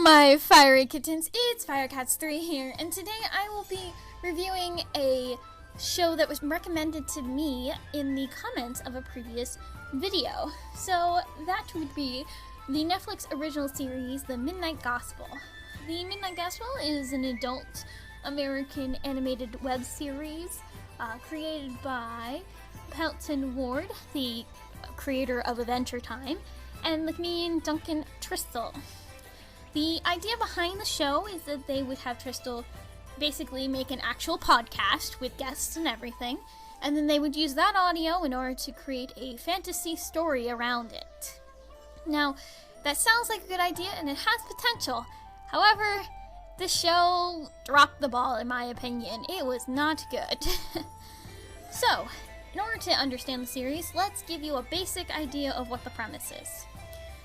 my fiery kittens, it's Firecats3 here, and today I will be reviewing a show that was recommended to me in the comments of a previous video. So that would be the Netflix original series, The Midnight Gospel. The Midnight Gospel is an adult American animated web series created by Pelton Ward, the creator of Adventure Time, and the comedian Duncan Trussell. The idea behind the show is that they would have Trussell basically make an actual podcast with guests and everything, and then they would use that audio in order to create a fantasy story around it. Now, that sounds like a good idea and it has potential. However, the show dropped the ball in my opinion. It was not good. So, in order to understand the series, let's give you a basic idea of what the premise is.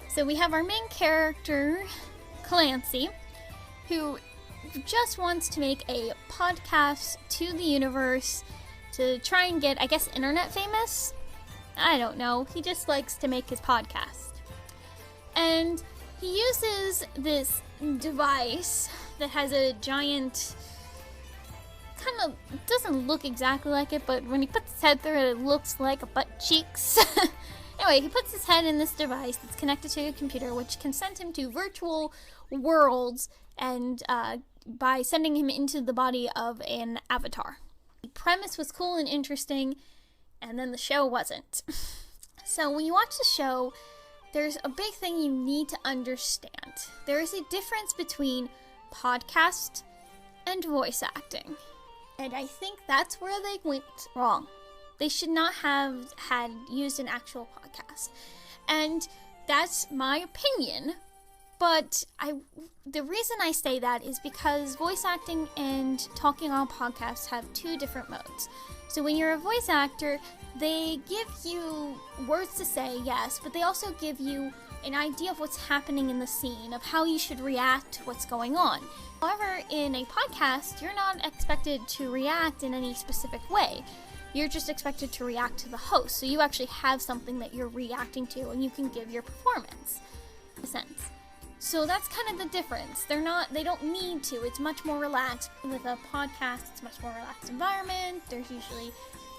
So we have our main character, Clancy, who just wants to make a podcast to the universe to try and get, I guess, internet famous? I don't know. He just likes to make his podcast. And he uses this device that has a giant, kind of, doesn't look exactly like it, but when he puts his head through it, it looks like a butt cheeks. Anyway, he puts his head in this device that's connected to a computer, which can send him to virtual worlds, and by sending him into the body of an avatar. The premise was cool and interesting, and then the show wasn't. So when you watch the show, there's a big thing you need to understand. There is a difference between podcast and voice acting. And I think that's where they went wrong. They should not have had used an actual podcast. And that's my opinion. But the reason I say that is because voice acting and talking on podcasts have two different modes. So when you're a voice actor, they give you words to say, yes, but they also give you an idea of what's happening in the scene, of how you should react to what's going on. However, in a podcast, you're not expected to react in any specific way. You're just expected to react to the host, so you actually have something that you're reacting to and you can give your performance, in a sense. So that's kind of the difference. They don't need to. It's much more relaxed. With a podcast, it's a much more relaxed environment. There's usually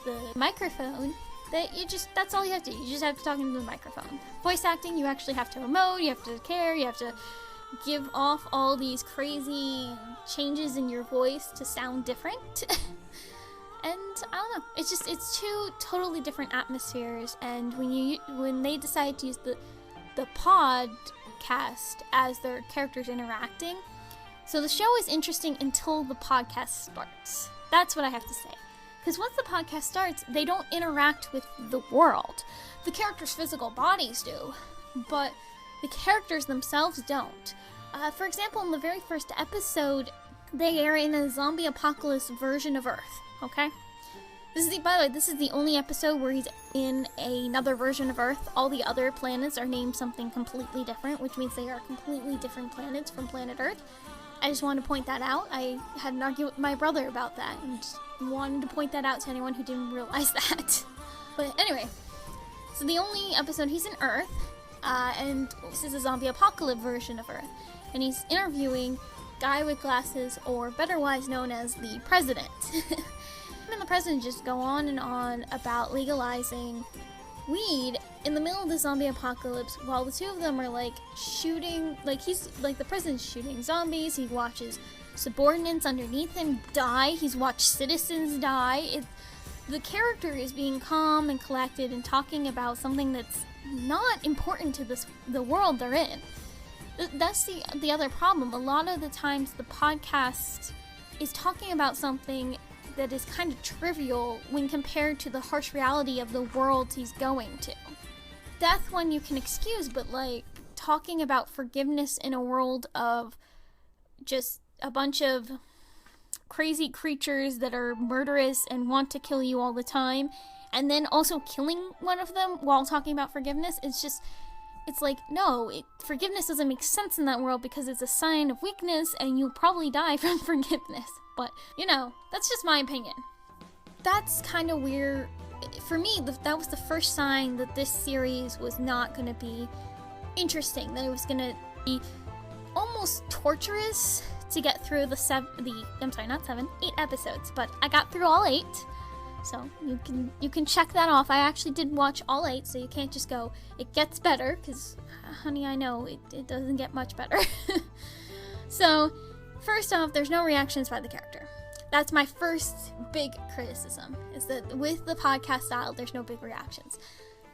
the microphone that's all you have to do. You just have to talk into the microphone. Voice acting, you actually have to emote, you have to care, you have to give off all these crazy changes in your voice to sound different. And I don't know, it's two totally different atmospheres, and when they decide to use the podcast as their characters interacting, so the show is interesting until the podcast starts. That's what I have to say. Because once the podcast starts, they don't interact with the world. The characters' physical bodies do, but the characters themselves don't. For example, in the very first episode, they are in a zombie apocalypse version of Earth, okay? By the way, this is the only episode where he's in another version of Earth. All the other planets are named something completely different, which means they are completely different planets from planet Earth. I just wanted to point that out. I had an argument with my brother about that, and just wanted to point that out to anyone who didn't realize that. But anyway, so the only episode, he's in Earth, and this is a zombie apocalypse version of Earth, and he's interviewing Guy with Glasses, or betterwise known as the President. Him and the President just go on and on about legalizing weed in the middle of the zombie apocalypse, while the two of them are like shooting, the President's shooting zombies. He watches subordinates underneath him die. He's watched citizens die. The character is being calm and collected and talking about something that's not important to the world they're in. That's the other problem. A lot of the times the podcast is talking about something that is kind of trivial when compared to the harsh reality of the world he's going to. Death one you can excuse, but talking about forgiveness in a world of just a bunch of crazy creatures that are murderous and want to kill you all the time, and then also killing one of them while talking about forgiveness, forgiveness doesn't make sense in that world because it's a sign of weakness and you'll probably die from forgiveness. But, that's just my opinion. That's kind of weird. For me, that was the first sign that this series was not going to be interesting, that it was going to be almost almost torturous to get through the 8 episodes, but I got through all 8. So you can check that off. I actually did watch all 8, so you can't just go, it gets better, because, honey, I know it doesn't get much better. So, first off, there's no reactions by the character. That's my first big criticism, is that with the podcast style, there's no big reactions.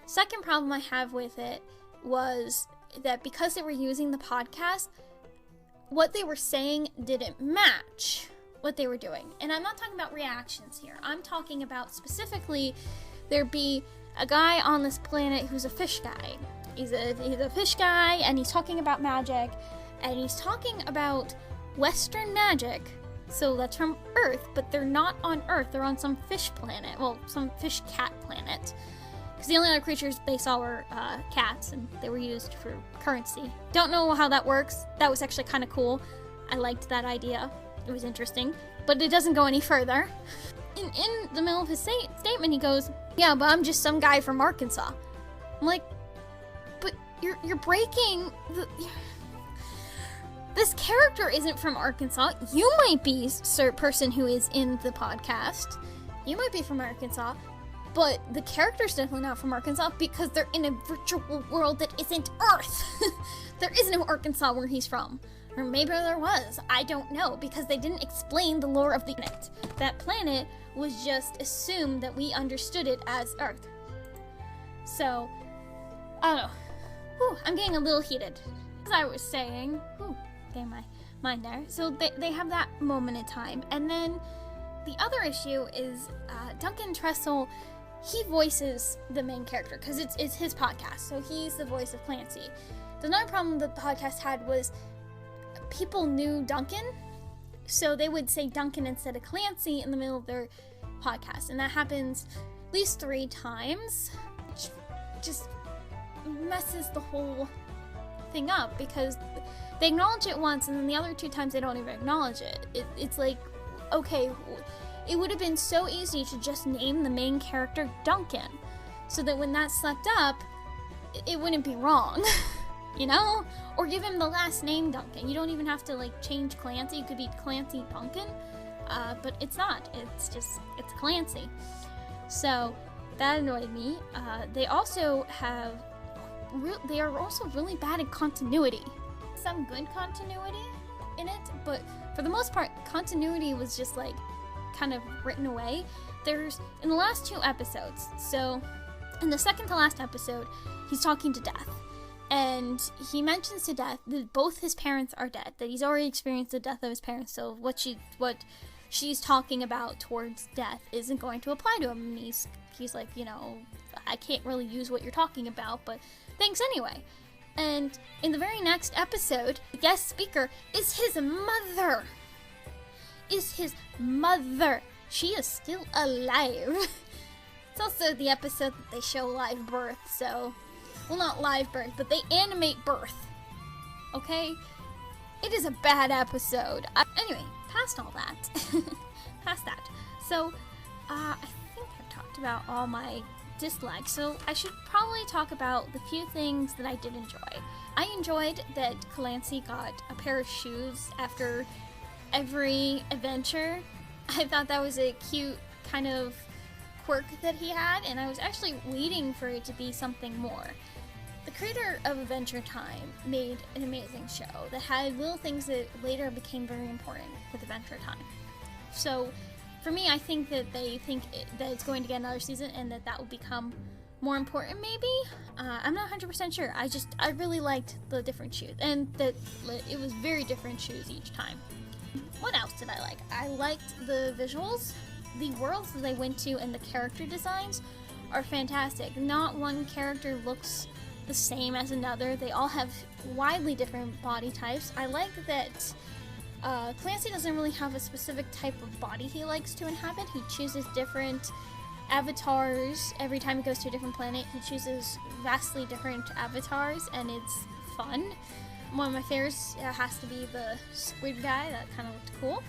Second problem I have with it was that because they were using the podcast, what they were saying didn't match what they were doing. And I'm not talking about reactions here. I'm talking about specifically there be a guy on this planet who's a fish guy. He's a fish guy, and he's talking about magic, and he's talking about Western magic. So that's from Earth, but they're not on Earth. They're on some fish planet. Well, some fish cat planet. Because the only other creatures they saw were cats, and they were used for currency. Don't know how that works. That was actually kind of cool. I liked that idea. It was interesting, but it doesn't go any further. In the middle of his statement, he goes, "Yeah, but I'm just some guy from Arkansas." I'm like, but you're breaking the. This character isn't from Arkansas. You might be, sir, person who is in the podcast. You might be from Arkansas, but the character's definitely not from Arkansas because they're in a virtual world that isn't Earth. There is no Arkansas where he's from. Or maybe there was. I don't know, because they didn't explain the lore of the planet. That planet was just assumed that we understood it as Earth. So, I don't know. Whew, I'm getting a little heated. As I was saying, getting my mind there. So they have that moment in time. And then the other issue is Duncan Trussell, he voices the main character because it's his podcast. So he's the voice of Clancy. The other problem that the podcast had was people knew Duncan, so they would say Duncan instead of Clancy in the middle of their podcast, and that happens at least 3 times, which just messes the whole thing up because they acknowledge it once, and then the other 2 times they don't even acknowledge it. It's like, okay, it would have been so easy to just name the main character Duncan, so that when that slipped up, it wouldn't be wrong. You know? Or give him the last name Duncan. You don't even have to, change Clancy. It could be Clancy Duncan. But it's not. It's Clancy. So, that annoyed me. They are also really bad at continuity. Some good continuity in it, but for the most part, continuity was just, kind of written away. In the last 2 episodes, so, in the second to last episode, he's talking to Death. And he mentions to Death that both his parents are dead, that he's already experienced the death of his parents, so what she's talking about towards Death isn't going to apply to him. And he's like, I can't really use what you're talking about, but thanks anyway. And in the very next episode, the guest speaker is his mother. She is still alive. It's also the episode that they show live birth, so... Well, not live birth, but they animate birth. Okay? It is a bad episode. Anyway, past all that. Past that. So, I think I've talked about all my dislikes, so I should probably talk about the few things that I did enjoy. I enjoyed that Clancy got a pair of shoes after every adventure. I thought that was a cute kind of quirk that he had, and I was actually waiting for it to be something more. The creator of Adventure Time made an amazing show that had little things that later became very important with Adventure Time. So, for me, I think that they think that it's going to get another season and that will become more important, maybe? I'm not 100% sure. I really liked the different shoes, and that it was very different shoes each time. What else did I like? I liked the visuals. The worlds that they went to and the character designs are fantastic. Not one character looks the same as another. They all have widely different body types. I like that Clancy doesn't really have a specific type of body he likes to inhabit. He chooses different avatars every time he goes to a different planet. He chooses vastly different avatars, and it's fun. One of my favorites has to be the squid guy. That kind of looked cool.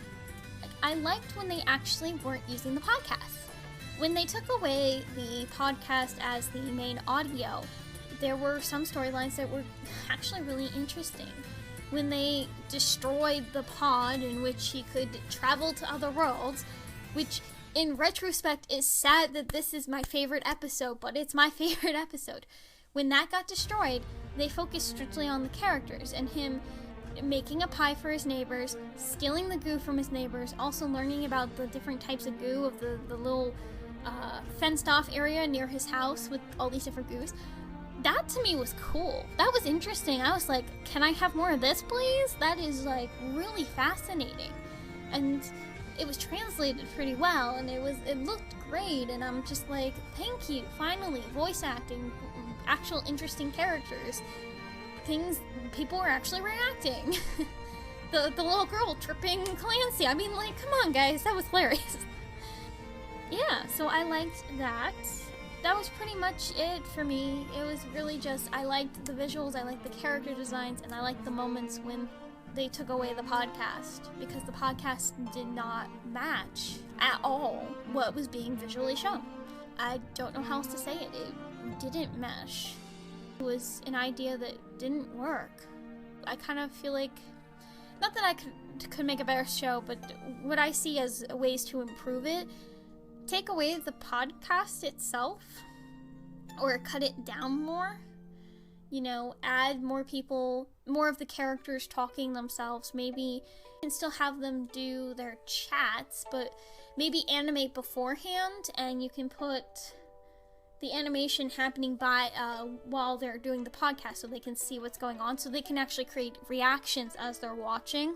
I liked when they actually weren't using the podcast. When they took away the podcast as the main audio, there were some storylines that were actually really interesting. when they destroyed the pod in which he could travel to other worlds, which in retrospect is sad that this is my favorite episode, but it's my favorite episode. When that got destroyed, they focused strictly on the characters and him making a pie for his neighbors, stealing the goo from his neighbors, also learning about the different types of goo of the little fenced off area near his house with all these different goos. That to me was cool. That was interesting. I was like, can I have more of this, please? That is like really fascinating. And it was translated pretty well, and it looked great, and I'm just like, thank you, finally, voice acting, actual interesting characters, things, people were actually reacting. the little girl tripping Clancy, I mean, like, come on guys, that was hilarious. Yeah, so I liked that. That was pretty much it for me. It was really just, I liked the visuals, I liked the character designs, and I liked the moments when they took away the podcast, because the podcast did not match at all what was being visually shown. I don't know how else to say it. It didn't mesh. It was an idea that didn't work. I kind of feel like, not that I could make a better show, but what I see as ways to improve it, take away the podcast itself, or cut it down more. You know, add more people, more of the characters talking themselves. Maybe you can still have them do their chats, but maybe animate beforehand, and you can put the animation happening while they're doing the podcast, so they can see what's going on, so they can actually create reactions as they're watching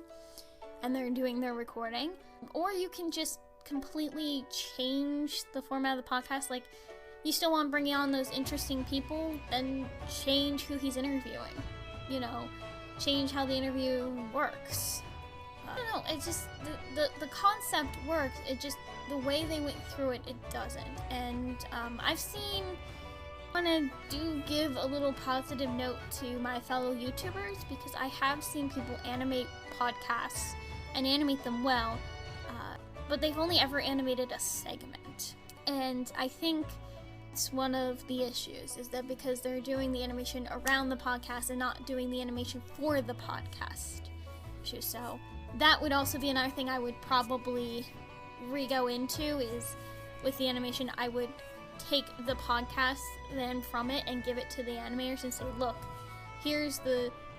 and they're doing their recording. Or you can just completely change the format of the podcast. Like, you still want to bring on those interesting people, then change who he's interviewing. You know, change how the interview works. I don't know, it's just, the concept works, it just, the way they went through it, it doesn't. And I've seen, I want to give a little positive note to my fellow YouTubers, because I have seen people animate podcasts and animate them well, but they've only ever animated a segment. And I think it's one of the issues, is that because they're doing the animation around the podcast and not doing the animation for the podcast. So that would also be another thing I would probably re-go into, is with the animation, I would take the podcast then from it and give it to the animators and say, look, here's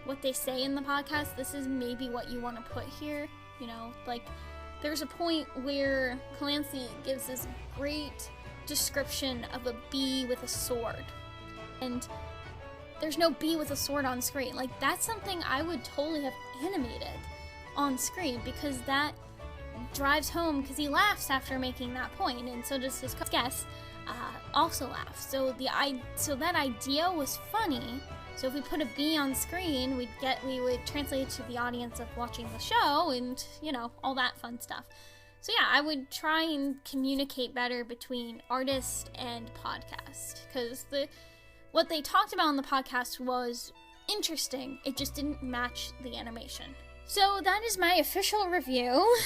what they say in the podcast, this is maybe what you want to put here. You know, like, there's a point where Clancy gives this great description of a bee with a sword, and there's no bee with a sword on screen. Like, that's something I would totally have animated on screen, because that drives home, because he laughs after making that point, and so does his guest also laughs. So that idea was funny. So if we put a bee on screen, we would translate it to the audience of watching the show, and, you know, all that fun stuff. So yeah, I would try and communicate better between artist and podcast, because what they talked about on the podcast was interesting, it just didn't match the animation. So that is my official review.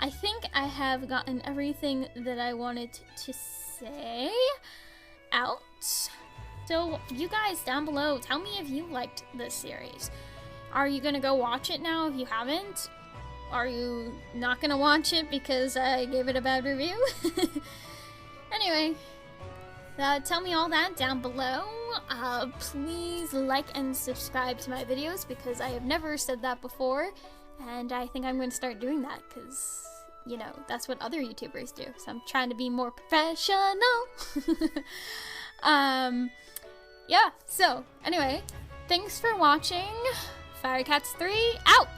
I think I have gotten everything that I wanted to say out. So you guys down below, tell me if you liked this series. Are you gonna go watch it now if you haven't? Are you not gonna watch it because I gave it a bad review? Anyway, tell me all that down below. Please like and subscribe to my videos, because I have never said that before, and I think I'm going to start doing that, because, you know, that's what other YouTubers do. So I'm trying to be more professional. Yeah, so anyway, thanks for watching. Firecats 3 out!